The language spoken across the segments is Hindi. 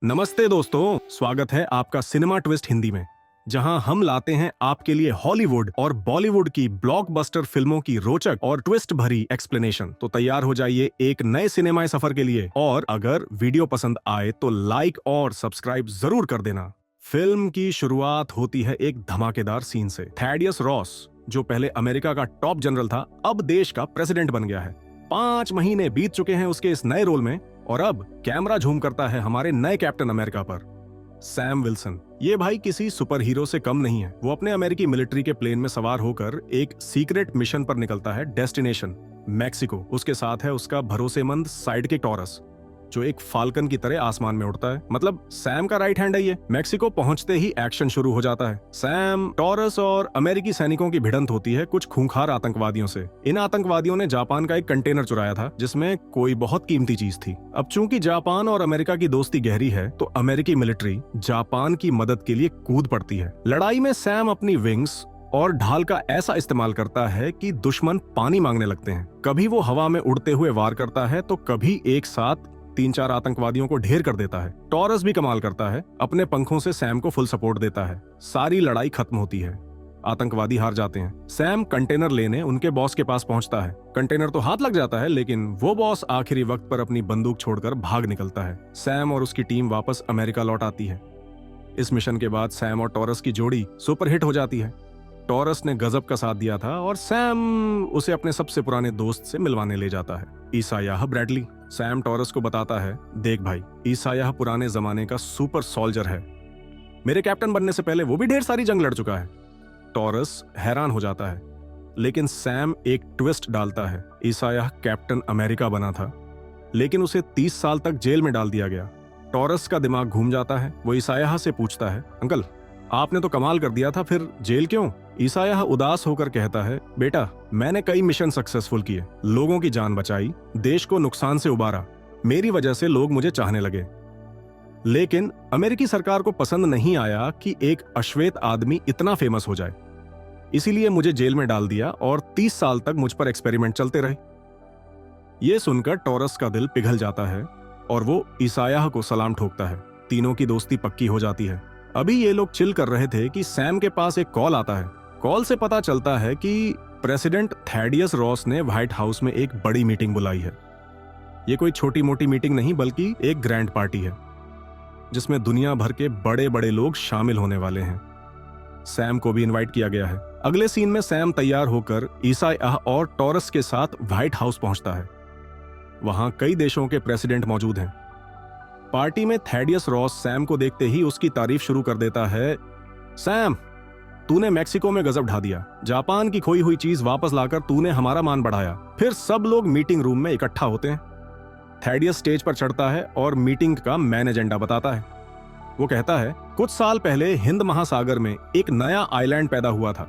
नमस्ते दोस्तों, स्वागत है आपका सिनेमा ट्विस्ट हिंदी में, जहां हम लाते हैं आपके लिए हॉलीवुड और बॉलीवुड की ब्लॉकबस्टर फिल्मों की रोचक और ट्विस्ट भरी एक्सप्लेनेशन। तो तैयार हो जाइए एक नए सिनेमाई सफर के लिए, और अगर वीडियो पसंद आए तो लाइक और सब्सक्राइब जरूर कर देना। फिल्म की शुरुआत होती है एक धमाकेदार सीन से। थैडियस रॉस, जो पहले अमेरिका का टॉप जनरल था, अब देश का प्रेसिडेंट बन गया है। 5 महीने बीत चुके हैं उसके इस नए रोल में, और अब कैमरा झूम करता है हमारे नए कैप्टन अमेरिका पर, सैम विल्सन। ये भाई किसी सुपर हीरो से कम नहीं है। वो अपने अमेरिकी मिलिट्री के प्लेन में सवार होकर एक सीक्रेट मिशन पर निकलता है, डेस्टिनेशन मैक्सिको। उसके साथ है उसका भरोसेमंद साइडकिक टॉरस, जो एक फाल्कन की तरह आसमान में उड़ता है। मतलब सैम का राइट हैंड है ये। मैक्सिको पहुंचते ही एक्शन शुरू हो जाता है। सैम, टॉरस और अमेरिकी सैनिकों की भिड़ंत होती है कुछ खूंखार आतंकवादियों से। इन आतंकवादियों ने जापान का एक कंटेनर चुराया था, जिसमें कोई बहुत कीमती चीज थी। अब चूंकि जापान और अमेरिका की दोस्ती गहरी है, तो अमेरिकी मिलिट्री जापान की मदद के लिए कूद पड़ती है। लड़ाई में सैम अपनी विंग्स और ढाल का ऐसा इस्तेमाल करता है कि दुश्मन पानी मांगने लगते हैं। कभी वो हवा में उड़ते हुए वार करता है, तो कभी एक साथ 3-4 आतंकवादियों को ढेर कर देता है। टॉरस भी कमाल करता है, अपने पंखों से सैम को फुल सपोर्ट देता है। सारी लड़ाई खत्म होती है, आतंकवादी हार जाते हैं। सैम कंटेनर लेने उनके बॉस के पास पहुंचता है। कंटेनर तो हाथ लग जाता है, लेकिन वो बॉस आखिरी वक्त पर अपनी बंदूक छोड़कर भाग निकलता है। सैम और उसकी टीम वापस अमेरिका लौट आती है। इस मिशन के बाद सैम और टॉरस की जोड़ी सुपरहिट हो जाती है। टॉरस ने गजब का साथ दिया था, और सैम उसे अपने सबसे पुराने दोस्त से मिलवाने ले जाता है, ईसायाह ब्रैडली। सैम टॉरस को बताता है, देख भाई, ईसायाह पुराने जमाने का सुपर सोल्जर है। मेरे कैप्टन बनने से पहले वो भी ढेर सारी जंग लड़ चुका है। टॉरस हैरान हो जाता है, लेकिन सैम एक ट्विस्ट डालता है। ईसायाह कैप्टन अमेरिका बना था, लेकिन उसे 30 साल तक जेल में डाल दिया गया। टॉरस का दिमाग घूम जाता है। वो ईसायाह से पूछता है, अंकल आपने तो कमाल कर दिया था, फिर जेल क्यों? ईसायाह उदास होकर कहता है, बेटा, मैंने कई मिशन सक्सेसफुल किए, लोगों की जान बचाई, देश को नुकसान से उबारा। मेरी वजह से लोग मुझे चाहने लगे। लेकिन अमेरिकी सरकार को पसंद नहीं आया कि एक अश्वेत आदमी इतना फेमस हो जाए। इसीलिए मुझे जेल में डाल दिया, और 30 साल तक मुझ पर एक्सपेरिमेंट चलते रहे। यह सुनकर टॉरस का दिल पिघल जाता है, और वो ईसायाह को सलाम ठोकता है। तीनों की दोस्ती पक्की हो जाती है। अभी ये लोग चिल कर रहे थे कि सैम के पास एक कॉल आता है। कॉल से पता चलता है कि प्रेसिडेंट थैडियस रॉस ने व्हाइट हाउस में एक बड़ी मीटिंग बुलाई है। ये कोई छोटी मोटी मीटिंग नहीं, बल्कि एक ग्रैंड पार्टी है, जिसमें दुनिया भर के बड़े बड़े लोग शामिल होने वाले हैं। सैम को भी इनवाइट किया गया है। अगले सीन में सैम तैयार होकर ईसायाह और टॉरस के साथ व्हाइट हाउस पहुंचता है। वहां कई देशों के प्रेसिडेंट मौजूद हैं। पार्टी में थैडियस रॉस सैम को देखते ही उसकी तारीफ शुरू कर देता है। सैम, तूने मैक्सिको में गजब ढा दिया। जापान की खोई हुई चीज वापस लाकर तूने हमारा मान बढ़ाया। फिर सब लोग मीटिंग रूम में इकट्ठा होते हैं। थैडियस स्टेज पर चढ़ता है और मीटिंग का मेन एजेंडा बताता है। वो कहता है, कुछ साल पहले हिंद महासागर में एक नया आइलैंड पैदा हुआ था,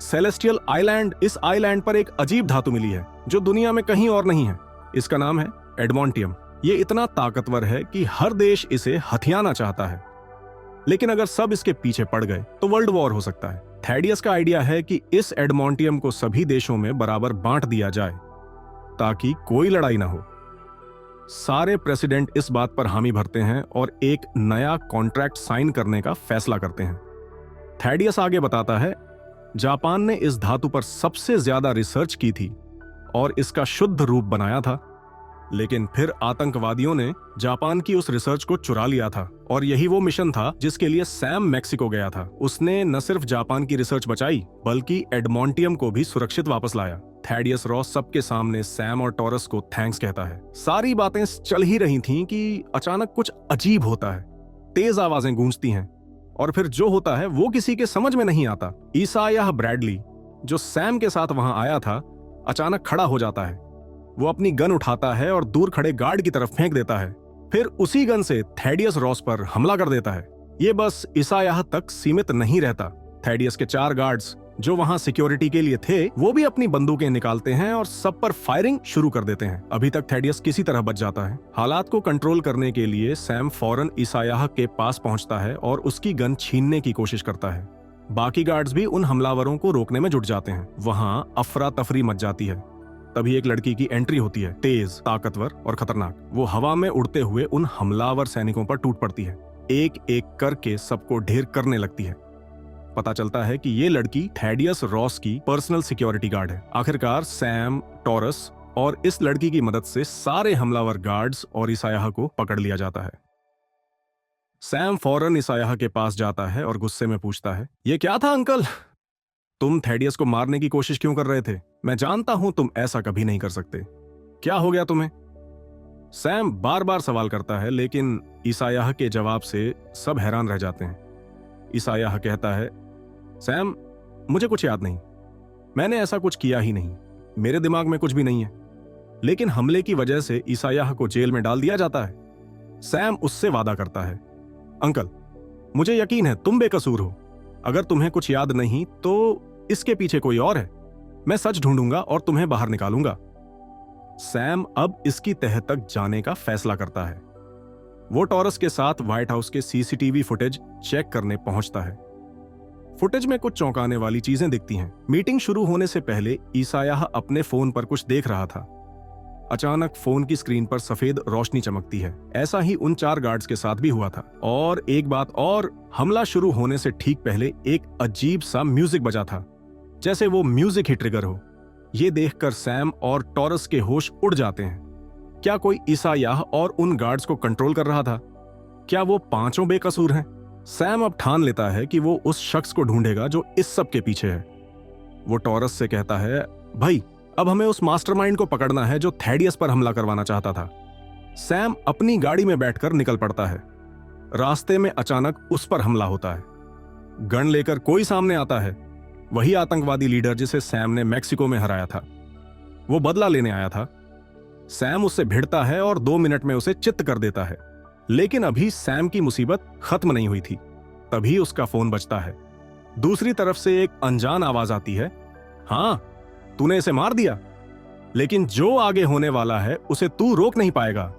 सेलेस्टियल आइलैंड। इस आइलैंड पर एक अजीब धातु मिली है, जो दुनिया में कहीं और नहीं है। इसका नाम है एडमोंटियम। ये इतना ताकतवर है कि हर देश इसे हथियाना चाहता है, लेकिन अगर सब इसके पीछे पड़ गए तो वर्ल्ड वॉर हो सकता है। थैडियस का आइडिया है कि इस एडमोंटियम को सभी देशों में बराबर बांट दिया जाए, ताकि कोई लड़ाई ना हो। सारे प्रेसिडेंट इस बात पर हामी भरते हैं और एक नया कॉन्ट्रैक्ट साइन करने का फैसला करते हैं। थैडियस आगे बताता है, जापान ने इस धातु पर सबसे ज्यादा रिसर्च की थी और इसका शुद्ध रूप बनाया था, लेकिन फिर आतंकवादियों ने जापान की उस रिसर्च को चुरा लिया था। और यही वो मिशन था जिसके लिए सैम मैक्सिको गया था। उसने न सिर्फ जापान की रिसर्च बचाई, बल्कि एडमोंटियम को भी सुरक्षित वापस लाया। थैडियस रॉस सबके सामने सैम और टॉरस को थैंक्स कहता है। सारी बातें चल ही रही थीं कि अचानक कुछ अजीब होता है। तेज आवाजें गूंजती हैं, और फिर जो होता है वो किसी के समझ में नहीं आता। ईसायाह ब्रैडली, जो सैम के साथ वहां आया था, अचानक खड़ा हो जाता है। वो अपनी गन उठाता है और दूर खड़े गार्ड की तरफ फेंक देता है। फिर उसी गन से थैडियस रॉस पर हमला कर देता है। ये बस ईसायाह तक सीमित नहीं रहता। थैडियस के 4 गार्ड्स जो वहां सिक्योरिटी के लिए थे, वो भी अपनी बंदूकें निकालते हैं और सब पर फायरिंग शुरू कर देते हैं। अभी तक थैडियस किसी तरह बच जाता है। हालात को कंट्रोल करने के लिए सैम फौरन ईसायाह के पास पहुंचता है और उसकी गन छीनने की कोशिश करता है। बाकी गार्ड्स भी उन हमलावरों को रोकने में जुट जाते हैं। वहां अफरा तफरी मच जाती है। तभी एक लड़की की एंट्री होती है, तेज, ताकतवर और खतरनाक। वो हवा में उड़ते हुए उन हमलावर सैनिकों पर टूट पड़ती है, एक एक करके सबको ढेर करने लगती है। पता चलता है कि ये लड़की थैडियस रॉस की पर्सनल सिक्योरिटी गार्ड है। आखिरकार सैम, टॉरस और इस लड़की की मदद से सारे हमलावर गार्ड्स और इसायाह को पकड़ लिया जाता है। सैम फौरन इसायाह के पास जाता है और गुस्से में पूछता है, ये क्या था अंकल? तुम थैडियस को मारने की कोशिश क्यों कर रहे थे? मैं जानता हूं तुम ऐसा कभी नहीं कर सकते। क्या हो गया तुम्हें? सैम बार बार सवाल करता है, लेकिन इसायाह के जवाब से सब हैरान रह जाते हैं। इसायाह कहता है, सैम, मुझे कुछ याद नहीं, मैंने ऐसा कुछ किया ही नहीं, मेरे दिमाग में कुछ भी नहीं है। लेकिन हमले की वजह से इसायाह को जेल में डाल दिया जाता है। सैम उससे वादा करता है, अंकल, मुझे यकीन है तुम बेकसूर हो। अगर तुम्हें कुछ याद नहीं तो इसके पीछे कोई और है। मैं सच ढूंढूंगा और तुम्हें बाहर निकालूंगा। सैम अब इसकी तह तक जाने का फैसला करता है। वो टॉरस के साथ व्हाइट हाउस के सीसीटीवी फुटेज चेक करने पहुंचता है। फुटेज में कुछ चौंकाने वाली चीजें दिखती हैं। मीटिंग शुरू होने से पहले इसायाह अपने फोन पर कुछ देख रहा था। अचानक फोन की स्क्रीन पर सफेद रोशनी चमकती है। ऐसा ही उन 4 गार्ड्स के साथ भी हुआ था। और एक बात और, हमला शुरू होने से ठीक पहले एक अजीब सा म्यूजिक बजा था, जैसे वो म्यूजिक ही ट्रिगर हो। ये देखकर सैम और टॉरस के होश उड़ जाते हैं। क्या कोई इसायाह और उन गार्ड्स को कंट्रोल कर रहा था? क्या वो पांचों बेकसूर हैं? सैम अब ठान लेता है कि वो उस शख्स को ढूंढेगा जो इस सब के पीछे है। वो टॉरस से कहता है, भाई, अब हमें उस मास्टरमाइंड को पकड़ना है जो थैडियस पर हमला करवाना चाहता था। सैम अपनी गाड़ी में बैठकर निकल पड़ता है। रास्ते में अचानक उस पर हमला होता है। गन लेकर कोई सामने आता है, वही आतंकवादी लीडर जिसे सैम ने मैक्सिको में हराया था। वो बदला लेने आया था। सैम उससे भिड़ता है और 2 मिनट में उसे चित्त कर देता है। लेकिन अभी सैम की मुसीबत खत्म नहीं हुई थी। तभी उसका फोन बजता है। दूसरी तरफ से एक अनजान आवाज आती है, हाँ, तूने इसे मार दिया, लेकिन जो आगे होने वाला है उसे तू रोक नहीं पाएगा।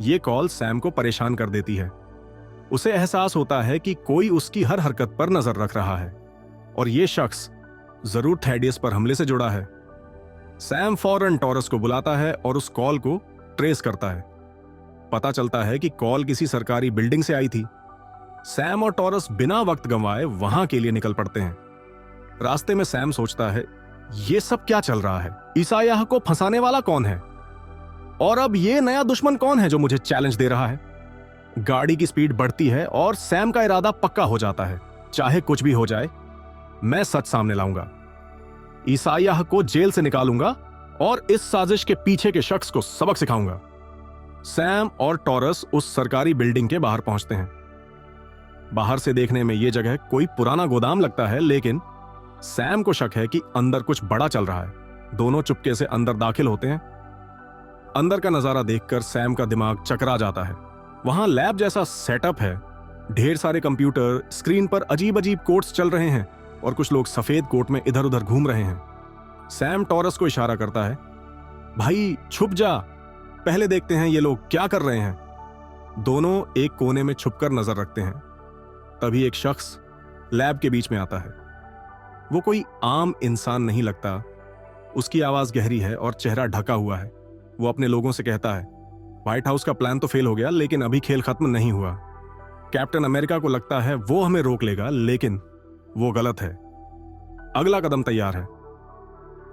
यह कॉल सैम को परेशान कर देती है। उसे एहसास होता है कि कोई उसकी हर हरकत पर नजर रख रहा है और यह शख्स जरूर थैडियस पर हमले से जुड़ा है। सैम फौरन टॉरस को बुलाता है और उस कॉल को ट्रेस करता है। पता चलता है कि कॉल किसी सरकारी बिल्डिंग से आई थी। सैम और टॉरस बिना वक्त गंवाए वहां के लिए निकल पड़ते हैं। रास्ते में सैम सोचता है, ये सब क्या चल रहा है? इसायाह को फंसाने वाला कौन है? और अब ये नया दुश्मन कौन है जो मुझे चैलेंज दे रहा है? गाड़ी की स्पीड बढ़ती है और सैम का इरादा पक्का हो जाता है, चाहे कुछ भी हो जाए, मैं सच सामने लाऊंगा। इसायाह को जेल से निकालूंगा और इस साजिश के पीछे के शख्स को सबक सिखाऊंगा। सैम और टॉरस उस सरकारी बिल्डिंग के बाहर पहुंचते हैं। बाहर से देखने में यह जगह कोई पुराना गोदाम लगता है, लेकिन सैम को शक है कि अंदर कुछ बड़ा चल रहा है। दोनों चुपके से अंदर दाखिल होते हैं। अंदर का नजारा देखकर सैम का दिमाग चकरा जाता है। वहां लैब जैसा सेटअप है। ढेर सारे कंप्यूटर, स्क्रीन पर अजीब अजीब कोड्स चल रहे हैं और कुछ लोग सफेद कोट में इधर उधर घूम रहे हैं। सैम टॉरस को इशारा करता है, भाई छुप जा, पहले देखते हैं ये लोग क्या कर रहे हैं। दोनों एक कोने में छुपकर नजर रखते हैं। तभी एक शख्स लैब के बीच में आता है। वो कोई आम इंसान नहीं लगता। उसकी आवाज गहरी है और चेहरा ढका हुआ है। वो अपने लोगों से कहता है, व्हाइट हाउस का प्लान तो फेल हो गया, लेकिन अभी खेल खत्म नहीं हुआ। कैप्टन अमेरिका को लगता है वो हमें रोक लेगा, लेकिन वो गलत है। अगला कदम तैयार है।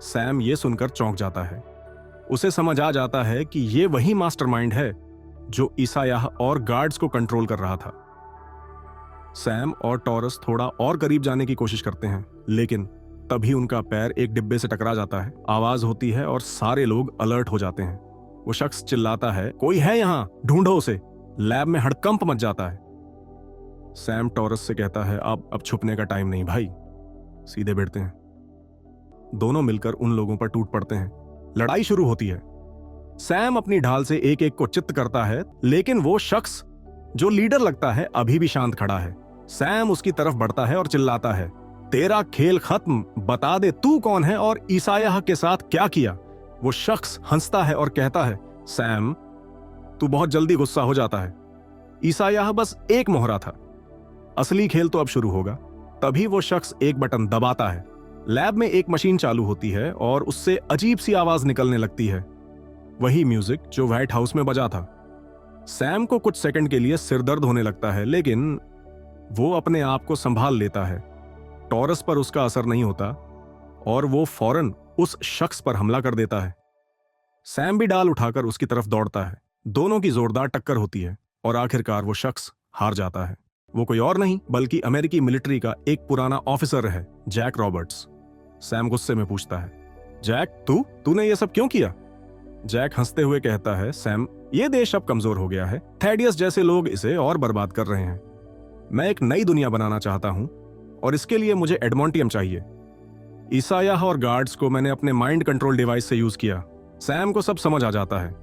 सैम ये सुनकर चौंक जाता है। उसे समझ आ जाता है कि ये वही मास्टरमाइंड है जो इसायाह और गार्ड्स को कंट्रोल कर रहा था। सैम और टॉरस थोड़ा और करीब जाने की कोशिश करते हैं, लेकिन तभी उनका पैर एक डिब्बे से टकरा जाता है। आवाज होती है और सारे लोग अलर्ट हो जाते हैं। वो शख्स चिल्लाता है, कोई है यहां, ढूंढो उसे। लैब में हड़कंप मच जाता है। सैम टॉरस से कहता है, अब छुपने का टाइम नहीं भाई, सीधे भिड़ते हैं। दोनों मिलकर उन लोगों पर टूट पड़ते हैं। लड़ाई शुरू होती है। सैम अपनी ढाल से एक एक को चित्त करता है, लेकिन वो शख्स जो लीडर लगता है अभी भी शांत खड़ा है। सैम उसकी तरफ बढ़ता है और चिल्लाता है, तेरा खेल खत्म, बता दे तू कौन है और इसायाह के साथ क्या किया। वो शख्स हंसता है और कहता है, सैम, तू बहुत जल्दी गुस्सा हो जाता है। इसायाह बस एक मोहरा था, असली खेल तो अब शुरू होगा। तभी वो शख्स एक बटन दबाता है लैब में एक मशीन चालू होती है और उससे अजीब सी आवाज निकलने लगती है, वही म्यूजिक जो व्हाइट हाउस में बजा था। सैम को कुछ सेकंड के लिए सिर दर्द होने लगता है, लेकिन वो अपने आप को संभाल लेता है। टॉरस पर उसका असर नहीं होता और वो फौरन उस शख्स पर हमला कर देता है। सैम भी डाल उठाकर उसकी तरफ दौड़ता है। दोनों की जोरदार टक्कर होती है और आखिरकार वो शख्स हार जाता है। वो कोई और नहीं बल्कि अमेरिकी मिलिट्री का एक पुराना ऑफिसर है, जैक रॉबर्ट्स। सैम गुस्से में पूछता है, जैक, तूने ये सब क्यों किया? जैक हंसते हुए कहता है, सैम, ये देश अब कमजोर हो गया है। थैडियस जैसे लोग इसे और बर्बाद कर रहे हैं। मैं एक नई दुनिया बनाना चाहता हूं और इसके लिए मुझे एडमोंटियम चाहिए। ईसायाह और गार्ड्स को मैंने अपने माइंड कंट्रोल डिवाइस से यूज किया। सैम को सब समझ आ जाता है।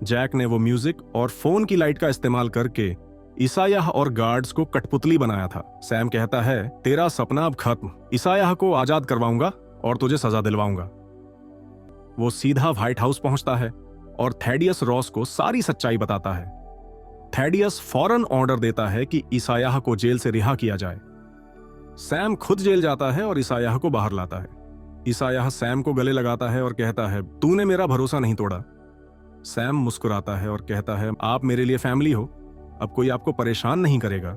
जैक ने वो म्यूजिक और फोन की लाइट का इस्तेमाल करके ईसायाह और गार्ड्स को कठपुतली बनाया था। सैम कहता है, तेरा सपना अब खत्म। ईसायाह को आजाद करवाऊंगा और तुझे सजा दिलवाऊंगा। वो सीधा व्हाइट हाउस पहुंचता है और थैडियस रॉस को सारी सच्चाई बताता है। थैडियस फौरन ऑर्डर देता है कि ईसायाह को जेल से रिहा किया जाए। सैम खुद जेल जाता है और ईसायाह को बाहर लाता है। ईसायाह सैम को गले लगाता है और कहता है, तूने मेरा भरोसा नहीं तोड़ा। सैम मुस्कुराता है और कहता है, आप मेरे लिए फैमिली हो, अब कोई आपको परेशान नहीं करेगा।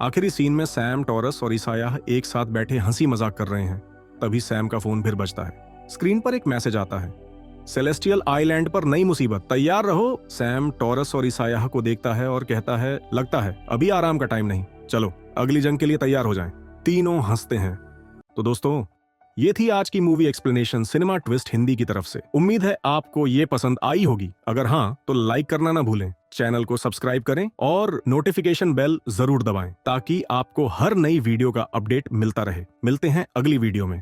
आखिरी सीन में सैम, टॉरस और ईसायाह एक साथ बैठे हंसी मजाक कर रहे हैं। तभी सैम का फोन फिर बजता है। स्क्रीन पर एक मैसेज आता है, सेलेस्टियल आइलैंड पर नई मुसीबत, तैयार रहो। सैम टॉरस और ईसायाह को देखता है और कहता है, लगता है अभी आराम का टाइम नहीं, चलो अगली जंग के लिए तैयार हो जाएं। तीनों हंसते हैं। तो दोस्तों, ये थी आज की movie explanation cinema twist Hindi की तरफ से। उम्मीद है आपको ये पसंद आई होगी। अगर हाँ तो लाइक करना ना भूलें, चैनल को सब्सक्राइब करें और नोटिफिकेशन बेल जरूर दबाएं ताकि आपको हर नई वीडियो का अपडेट मिलता रहे। मिलते हैं अगली वीडियो में।